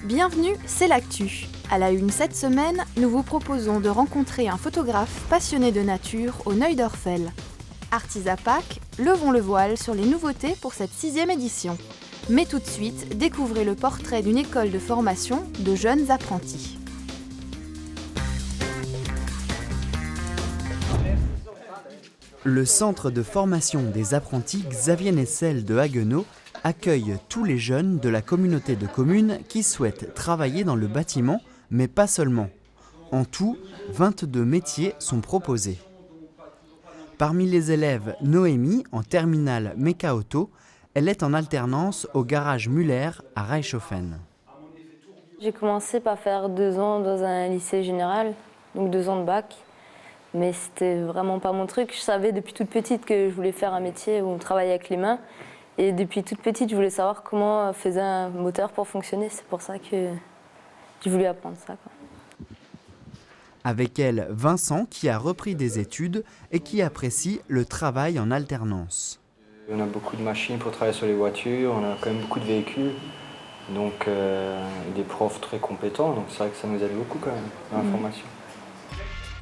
Bienvenue, c'est l'actu. À la une cette semaine, nous vous proposons de rencontrer un photographe passionné de nature au Neudorfel. Artisa Pâques, levons le voile sur les nouveautés pour cette 6e édition. Mais tout de suite, découvrez le portrait d'une école de formation de jeunes apprentis. Le centre de formation des apprentis Xavier Nessel de Haguenau accueille tous les jeunes de la communauté de communes qui souhaitent travailler dans le bâtiment, mais pas seulement. En tout, 22 métiers sont proposés. Parmi les élèves, Noémie, en terminale méca auto, elle est en alternance au garage Muller à Reichshofen. J'ai commencé par faire 2 ans dans un lycée général, donc 2 ans de bac. Mais c'était vraiment pas mon truc. Je savais depuis toute petite que je voulais faire un métier où on travaillait avec les mains. Et depuis toute petite, je voulais savoir comment faisait un moteur pour fonctionner. C'est pour ça que j'ai voulu apprendre ça, quoi. Avec elle, Vincent, qui a repris des études et qui apprécie le travail en alternance. On a beaucoup de machines pour travailler sur les voitures, on a quand même beaucoup de véhicules, donc des profs très compétents, donc c'est vrai que ça nous aide beaucoup quand même dans la formation.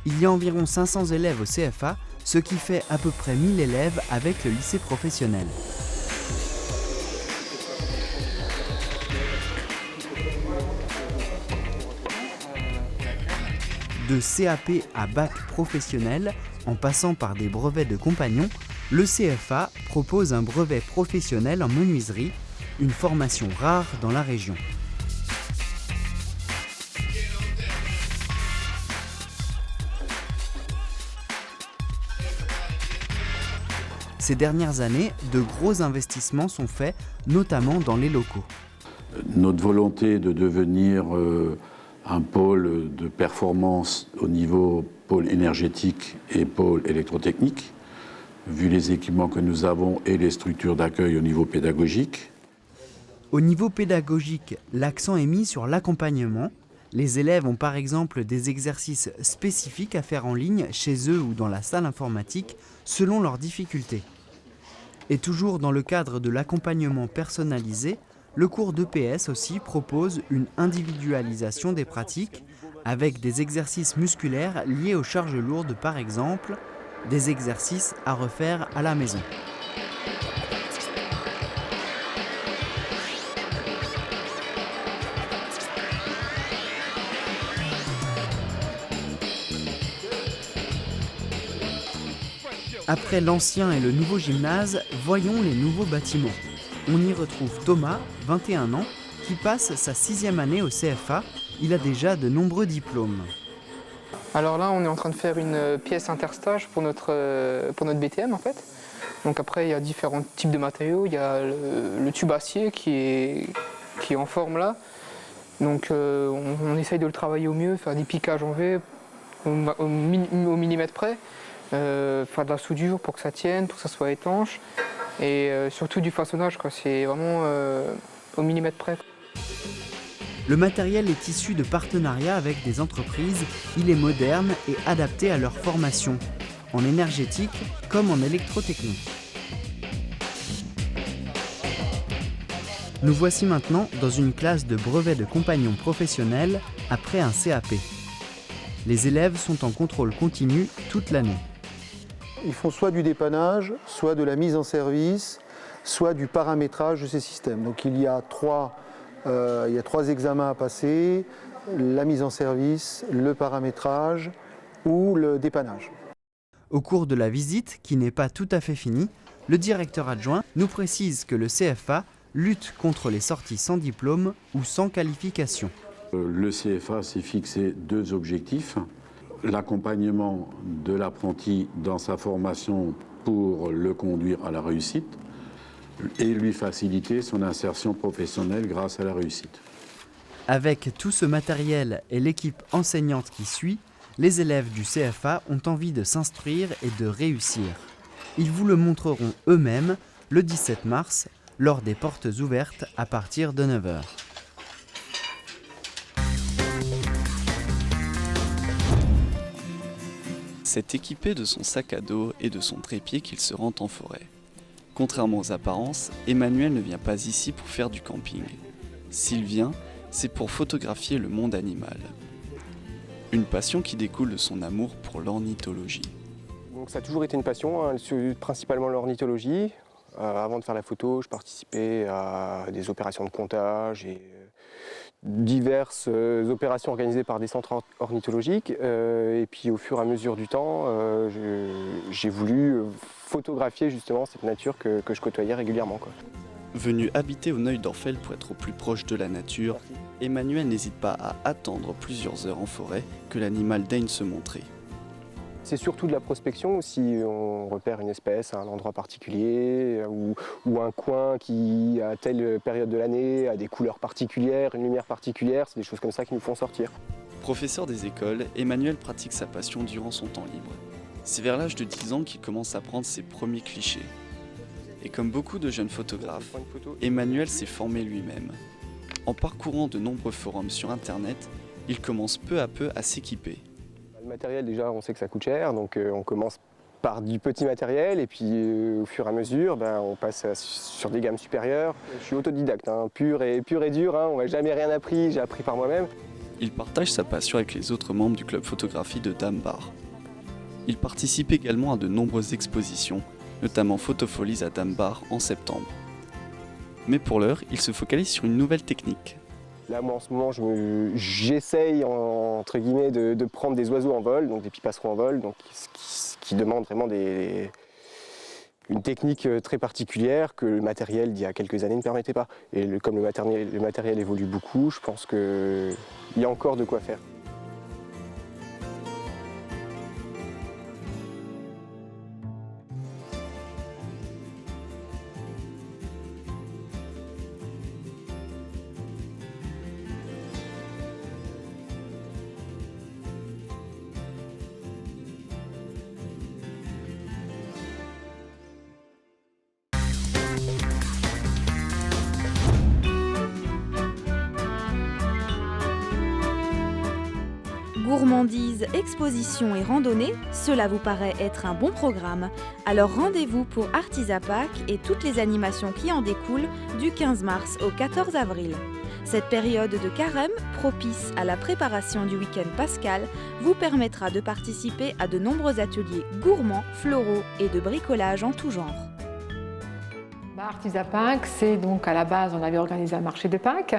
Il y a environ 500 élèves au CFA, ce qui fait à peu près 1000 élèves avec le lycée professionnel. De CAP à bac professionnel, en passant par des brevets de compagnon, le CFA propose un brevet professionnel en menuiserie, une formation rare dans la région. Ces dernières années, de gros investissements sont faits, notamment dans les locaux. Notre volonté de devenir un pôle de performance au niveau pôle énergétique et pôle électrotechnique, vu les équipements que nous avons et les structures d'accueil au niveau pédagogique. Au niveau pédagogique, l'accent est mis sur l'accompagnement. Les élèves ont par exemple des exercices spécifiques à faire en ligne chez eux ou dans la salle informatique selon leurs difficultés. Et toujours dans le cadre de l'accompagnement personnalisé, le cours d'EPS aussi propose une individualisation des pratiques avec des exercices musculaires liés aux charges lourdes par exemple, des exercices à refaire à la maison. Après l'ancien et le nouveau gymnase, voyons les nouveaux bâtiments. On y retrouve Thomas, 21 ans, qui passe sa 6e année au CFA. Il a déjà de nombreux diplômes. Alors là, on est en train de faire une pièce interstage pour notre BTM en fait. Donc après, il y a différents types de matériaux. Il y a le tube acier qui est en forme là. Donc on essaye de le travailler au mieux, faire des piquages en V au millimètre près. Faire de la soudure pour que ça tienne, pour que ça soit étanche. Et surtout du façonnage, quoi. C'est vraiment au millimètre près. Le matériel est issu de partenariats avec des entreprises, il est moderne et adapté à leur formation, en énergétique comme en électrotechnique. Nous voici maintenant dans une classe de brevet de compagnon professionnel après un CAP. Les élèves sont en contrôle continu toute l'année. Ils font soit du dépannage, soit de la mise en service, soit du paramétrage de ces systèmes. Donc il y a trois examens à passer, la mise en service, le paramétrage ou le dépannage. Au cours de la visite, qui n'est pas tout à fait finie, le directeur adjoint nous précise que le CFA lutte contre les sorties sans diplôme ou sans qualification. Le CFA s'est fixé 2 objectifs. L'accompagnement de l'apprenti dans sa formation pour le conduire à la réussite et lui faciliter son insertion professionnelle grâce à la réussite. Avec tout ce matériel et l'équipe enseignante qui suit, les élèves du CFA ont envie de s'instruire et de réussir. Ils vous le montreront eux-mêmes le 17 mars lors des portes ouvertes à partir de 9 h. C'est équipé de son sac à dos et de son trépied qu'il se rend en forêt. Contrairement aux apparences, Emmanuel ne vient pas ici pour faire du camping. S'il vient, c'est pour photographier le monde animal. Une passion qui découle de son amour pour l'ornithologie. Donc ça a toujours été une passion, hein, principalement l'ornithologie. Avant de faire la photo, je participais à des opérations de comptage et diverses opérations organisées par des centres ornithologiques. Et puis au fur et à mesure du temps, j'ai voulu photographier justement cette nature que je côtoyais régulièrement, quoi. Venu habiter au Neuil d'Orfeld pour être au plus proche de la nature, Emmanuel n'hésite pas à attendre plusieurs heures en forêt que l'animal daigne se montrer. C'est surtout de la prospection, si on repère une espèce à un endroit particulier ou un coin qui, à telle période de l'année, a des couleurs particulières, une lumière particulière, c'est des choses comme ça qui nous font sortir. Professeur des écoles, Emmanuel pratique sa passion durant son temps libre. C'est vers l'âge de 10 ans qu'il commence à prendre ses premiers clichés. Et comme beaucoup de jeunes photographes, Emmanuel s'est formé lui-même. En parcourant de nombreux forums sur Internet, il commence peu à peu à s'équiper. Le matériel, déjà, on sait que ça coûte cher, donc on commence par du petit matériel et puis au fur et à mesure, on passe sur des gammes supérieures. Je suis autodidacte, hein, pur et dur, hein, on m'a jamais rien appris, j'ai appris par moi-même. Il partage sa passion avec les autres membres du club photographie de Dambar. Il participe également à de nombreuses expositions, notamment Photofolies à Dambar en septembre. Mais pour l'heure, il se focalise sur une nouvelle technique. Là, moi, en ce moment, j'essaye, entre guillemets, de prendre des oiseaux en vol, donc des pipassereaux en vol, donc, qui demandent vraiment une technique très particulière que le matériel d'il y a quelques années ne permettait pas. Et comme le matériel évolue beaucoup, je pense qu'il y a encore de quoi faire. Gourmandise, exposition et randonnée, cela vous paraît être un bon programme. Alors rendez-vous pour Artisapac et toutes les animations qui en découlent du 15 mars au 14 avril. Cette période de carême, propice à la préparation du week-end pascal, vous permettra de participer à de nombreux ateliers gourmands, floraux et de bricolage en tout genre. Artisapac, c'est donc à la base, on avait organisé un marché de Pâques,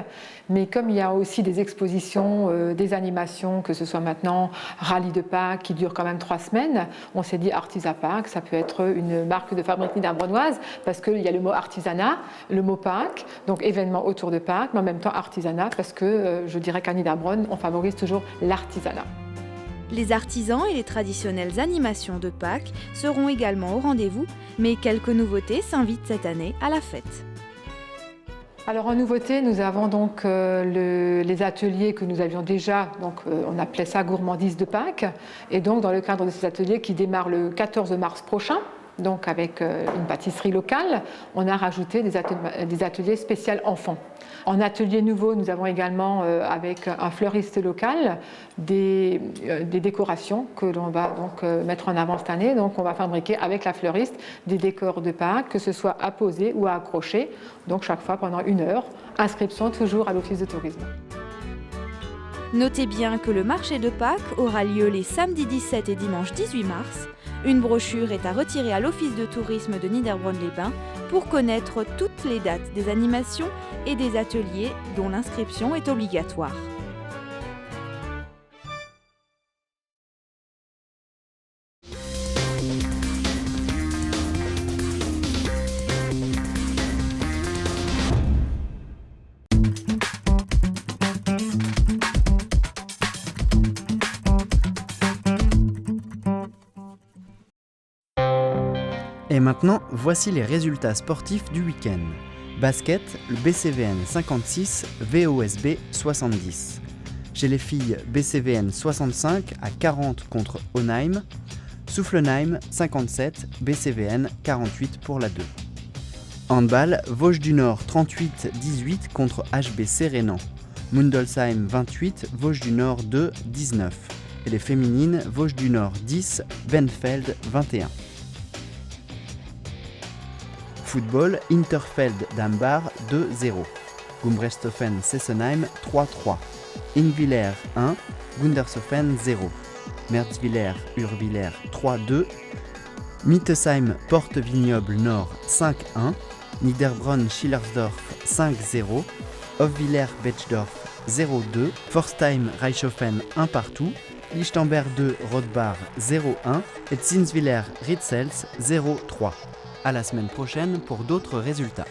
mais comme il y a aussi des expositions, des animations, que ce soit maintenant Rallye de Pâques qui dure quand même 3 semaines, on s'est dit Artisapac, ça peut être une marque de fabrique nidarbonnoise parce qu'il y a le mot artisanat, le mot Pâques, donc événement autour de Pâques, mais en même temps artisanat parce que je dirais qu'à Nidarbonne, on favorise toujours l'artisanat. Les artisans et les traditionnelles animations de Pâques seront également au rendez-vous, mais quelques nouveautés s'invitent cette année à la fête. Alors en nouveauté, nous avons donc les ateliers que nous avions déjà, donc on appelait ça Gourmandise de Pâques, et donc dans le cadre de ces ateliers qui démarrent le 14 mars prochain, donc avec une pâtisserie locale, on a rajouté des ateliers spéciaux enfants. En atelier nouveau, nous avons également, avec un fleuriste local, des décorations que l'on va donc mettre en avant cette année. Donc on va fabriquer avec la fleuriste des décors de Pâques, que ce soit à poser ou à accrocher, donc chaque fois pendant 1 heure. Inscription toujours à l'Office de tourisme. Notez bien que le marché de Pâques aura lieu les samedis 17 et dimanche 18 mars. Une brochure est à retirer à l'Office de tourisme de Niederbronn-les-Bains pour connaître toutes les dates des animations et des ateliers dont l'inscription est obligatoire. Et maintenant, voici les résultats sportifs du week-end. Basket, le BCVN 56, VOSB 70. Chez les filles, BCVN 65 à 40 contre Onheim. Soufflenheim 57, BCVN 48 pour la 2. Handball, Vosges du Nord 38-18 contre HBC Rénan. Mundolsheim 28, Vosges du Nord 2, 19. Et les féminines, Vosges du Nord 10, Benfeld 21. Football, Interfeld Dambar 2-0. Gumbrechtshofen-Sessenheim 3-3. Ingwiller 1, Gundershofen 0. Merzwiller-Urwiller 3-2. Mittesheim Porte-Vignoble Nord 5-1. Niederbronn-Schillersdorf 5-0. Hofwiller-Bechdorf 0-2. Forstheim-Reichshofen 1 partout. Lichtenberg 2, Rothbard 0-1 et Zinswiller-Ritzels 0-3. À la semaine prochaine pour d'autres résultats.